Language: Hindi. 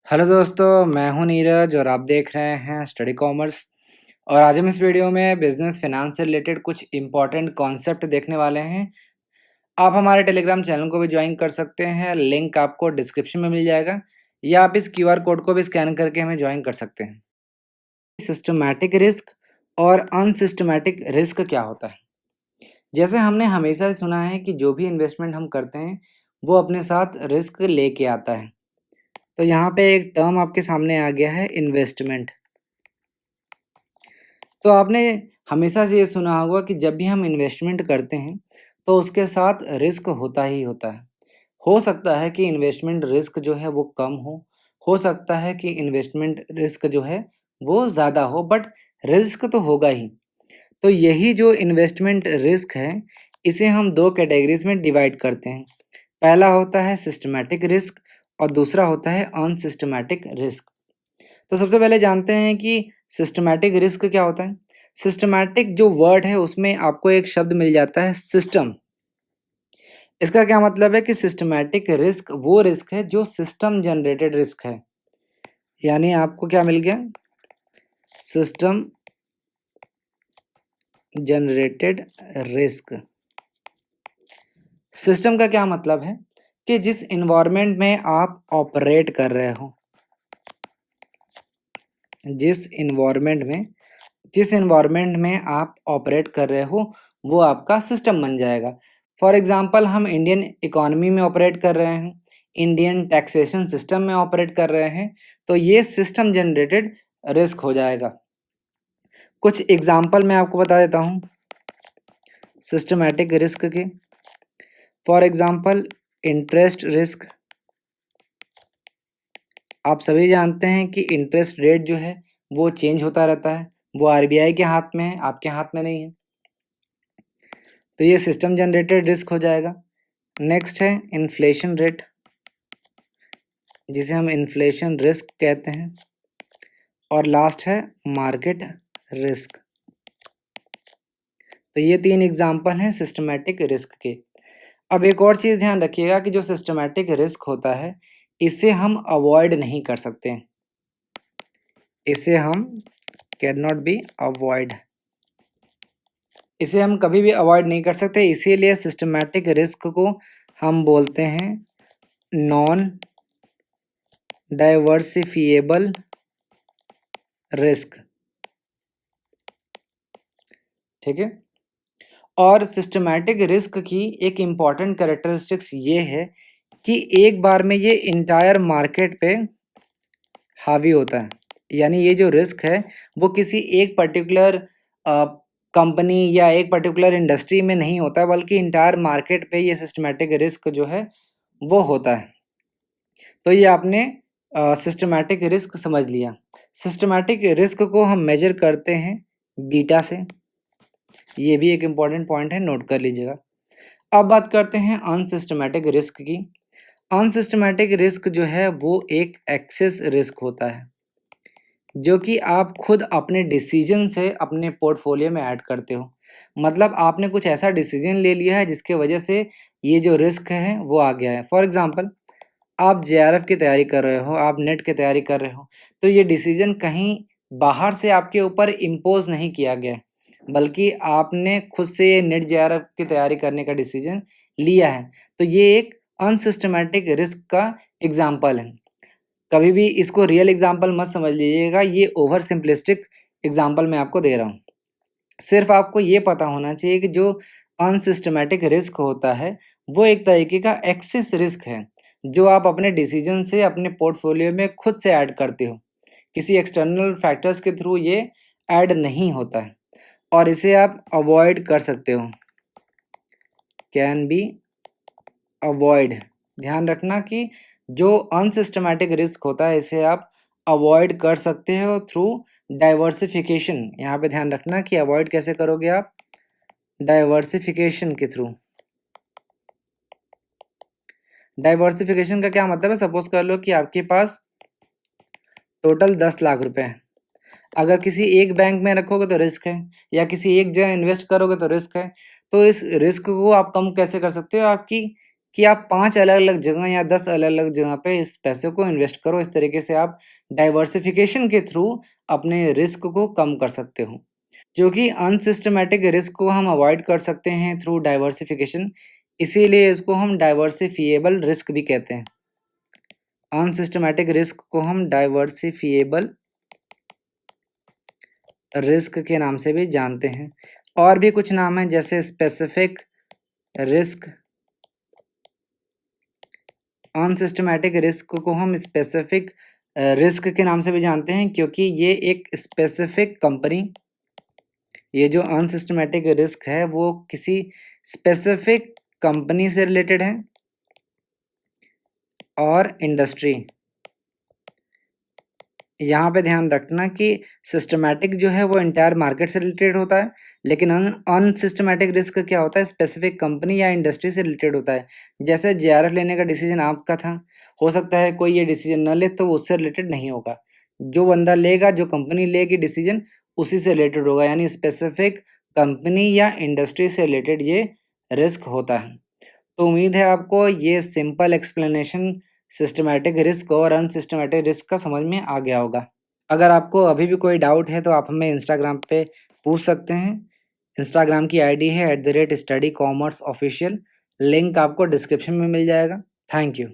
हेलो दोस्तों, मैं हूं नीरज और आप देख रहे हैं स्टडी कॉमर्स। और आज हम इस वीडियो में बिजनेस फिनांस से रिलेटेड कुछ इंपॉर्टेंट कॉन्सेप्ट देखने वाले हैं। आप हमारे टेलीग्राम चैनल को भी ज्वाइन कर सकते हैं, लिंक आपको डिस्क्रिप्शन में मिल जाएगा, या आप इस क्यूआर कोड को भी स्कैन करके हमें ज्वाइन कर सकते हैं। सिस्टमैटिक रिस्क और अनसिस्टमैटिक रिस्क क्या होता है? जैसे हमने हमेशा सुना है कि जो भी इन्वेस्टमेंट हम करते हैं वो अपने साथ रिस्क लेके आता है। तो यहाँ पे एक टर्म आपके सामने आ गया है, इन्वेस्टमेंट। तो आपने हमेशा से ये सुना होगा कि जब भी हम इन्वेस्टमेंट करते हैं तो उसके साथ रिस्क होता ही होता है। हो सकता है कि इन्वेस्टमेंट रिस्क जो है वो कम हो सकता है कि इन्वेस्टमेंट रिस्क जो है वो ज़्यादा हो, बट रिस्क तो होगा ही। तो यही जो इन्वेस्टमेंट रिस्क है, इसे हम दो कैटेगरीज में डिवाइड करते हैं। पहला होता है सिस्टमैटिक रिस्क और दूसरा होता है अनसिस्टमैटिक रिस्क। तो सबसे पहले जानते हैं कि सिस्टमैटिक रिस्क क्या होता है। सिस्टमैटिक जो वर्ड है उसमें आपको एक शब्द मिल जाता है, सिस्टम। इसका क्या मतलब है कि सिस्टमैटिक रिस्क वो रिस्क है जो सिस्टम जनरेटेड रिस्क है। यानी आपको क्या मिल गया, सिस्टम जनरेटेड रिस्क। सिस्टम का क्या मतलब है कि जिस इन्वायरमेंट में आप ऑपरेट कर रहे हो, जिस इन्वायरमेंट में आप ऑपरेट कर रहे हो वो आपका सिस्टम बन जाएगा। फॉर एग्जांपल हम इंडियन इकोनॉमी में ऑपरेट कर रहे हैं, इंडियन टैक्सेशन सिस्टम में ऑपरेट कर रहे हैं, तो ये सिस्टम जनरेटेड रिस्क हो जाएगा। कुछ एग्जांपल मैं आपको बता देता हूँ सिस्टमैटिक रिस्क के। For example interest risk. आप सभी जानते हैं कि इंटरेस्ट रेट जो है वो चेंज होता रहता है, वो आरबीआई के हाथ में है, आपके हाथ में नहीं है। तो ये सिस्टम जनरेटेड रिस्क हो जाएगा। नेक्स्ट है इन्फ्लेशन रेट, जिसे हम इन्फ्लेशन रिस्क कहते हैं। और लास्ट है मार्केट रिस्क। तो ये तीन एग्जाम्पल हैं सिस्टमैटिक रिस्क के। अब एक और चीज़ ध्यान रखिएगा कि जो सिस्टमैटिक रिस्क होता है इसे हम अवॉइड नहीं कर सकते, इसे हम कैन नॉट बी अवॉइड, इसे हम कभी भी अवॉइड नहीं कर सकते। इसीलिए सिस्टमैटिक रिस्क को हम बोलते हैं नॉन डाइवर्सिफिएबल रिस्क। ठीक है। और सिस्टमैटिक रिस्क की एक इम्पॉर्टेंट कैरेक्टरिस्टिक्स ये है कि एक बार में ये इंटायर मार्केट पे हावी होता है। यानी ये जो रिस्क है वो किसी एक पर्टिकुलर कंपनी या एक पर्टिकुलर इंडस्ट्री में नहीं होता, बल्कि इंटायर मार्केट पे ये सिस्टमैटिक रिस्क जो है वो होता है। तो ये आपने सिस्टमैटिक रिस्क समझ लिया। सिस्टमैटिक रिस्क को हम मेजर करते हैं बीटा से। ये भी एक इम्पॉर्टेंट पॉइंट है, नोट कर लीजिएगा। अब बात करते हैं अनसिस्टमैटिक रिस्क की। अनसिस्टमैटिक रिस्क जो है वो एक एक्सेस रिस्क होता है, जो कि आप खुद अपने डिसीजन से अपने पोर्टफोलियो में ऐड करते हो। मतलब आपने कुछ ऐसा डिसीजन ले लिया है जिसके वजह से ये जो रिस्क है वो आ गया है। फॉर एग्जांपल आप जेआरएफ की तैयारी कर रहे हो, आप नेट की तैयारी कर रहे हो, तो ये डिसीजन कहीं बाहर से आपके ऊपर इम्पोज नहीं किया गया है, बल्कि आपने खुद से ये नेट जेआरएफ की तैयारी करने का डिसीजन लिया है। तो ये एक अनसिस्टमैटिक रिस्क का एग्जाम्पल है। कभी भी इसको रियल एग्जाम्पल मत समझ लीजिएगा, ये ओवर सिंपलिस्टिक एग्जाम्पल मैं आपको दे रहा हूँ। सिर्फ आपको ये पता होना चाहिए कि जो अनसिस्टमैटिक रिस्क होता है वो एक तरीके का एक्सेस रिस्क है, जो आप अपने डिसीजन से अपने पोर्टफोलियो में खुद से ऐड करते हो। किसी एक्सटर्नल फैक्टर्स के थ्रू ये ऐड नहीं होता है और इसे आप अवॉइड कर सकते हो, कैन बी अवॉइड। ध्यान रखना कि जो अनसिस्टमैटिक रिस्क होता है इसे आप अवॉइड कर सकते हो थ्रू डाइवर्सिफिकेशन। यहाँ पे ध्यान रखना कि अवॉइड कैसे करोगे आप, डाइवर्सिफिकेशन के थ्रू। डाइवर्सिफिकेशन का क्या मतलब है, सपोज कर लो कि आपके पास टोटल 10 लाख रुपए हैं। अगर किसी एक बैंक में रखोगे तो रिस्क है, या किसी एक जगह इन्वेस्ट करोगे तो रिस्क है। तो इस रिस्क को आप कम कैसे कर सकते हो, आपकी कि आप 5 अलग-अलग जगह या 10 अलग-अलग जगह पे इस पैसे को इन्वेस्ट करो। इस तरीके से आप डाइवर्सिफ़िकेशन के थ्रू अपने रिस्क को कम कर सकते हो। जो कि अनसिस्टमैटिक रिस्क को हम अवॉइड कर सकते हैं थ्रू डाइवर्सिफ़िकेशन, इसीलिए इसको हम डाइवर्सिफ़िएबल रिस्क भी कहते हैं। अनसिस्टमैटिक रिस्क को हम डाइवर्सिफ़िएबल रिस्क के नाम से भी जानते हैं। और भी कुछ नाम हैं जैसे स्पेसिफिक रिस्क। अनसिस्टमैटिक रिस्क को हम स्पेसिफिक रिस्क के नाम से भी जानते हैं क्योंकि ये एक स्पेसिफिक कंपनी, ये जो अनसिस्टमैटिक रिस्क है वो किसी स्पेसिफिक कंपनी से रिलेटेड है और इंडस्ट्री। यहाँ पे ध्यान रखना कि सिस्टमैटिक जो है वो एंटायर मार्केट से रिलेटेड होता है, लेकिन अनसिस्टमैटिक रिस्क क्या होता है, स्पेसिफिक कंपनी या इंडस्ट्री से रिलेटेड होता है। जैसे जेआरएफ लेने का डिसीजन आपका था, हो सकता है कोई ये डिसीजन न ले तो वो उससे रिलेटेड नहीं होगा। जो बंदा लेगा, जो कंपनी लेगी डिसीजन, उसी से रिलेटेड होगा, यानी स्पेसिफिक कंपनी या इंडस्ट्री से रिलेटेड ये रिस्क होता है। तो उम्मीद है आपको ये सिंपल एक्सप्लेनेशन सिस्टमैटिक रिस्क और अनसिस्टमैटिक रिस्क का समझ में आ गया होगा। अगर आपको अभी भी कोई डाउट है तो आप हमें इंस्टाग्राम पे पूछ सकते हैं। इंस्टाग्राम की आईडी है @studycommerceofficial। लिंक आपको डिस्क्रिप्शन में मिल जाएगा। Thank you.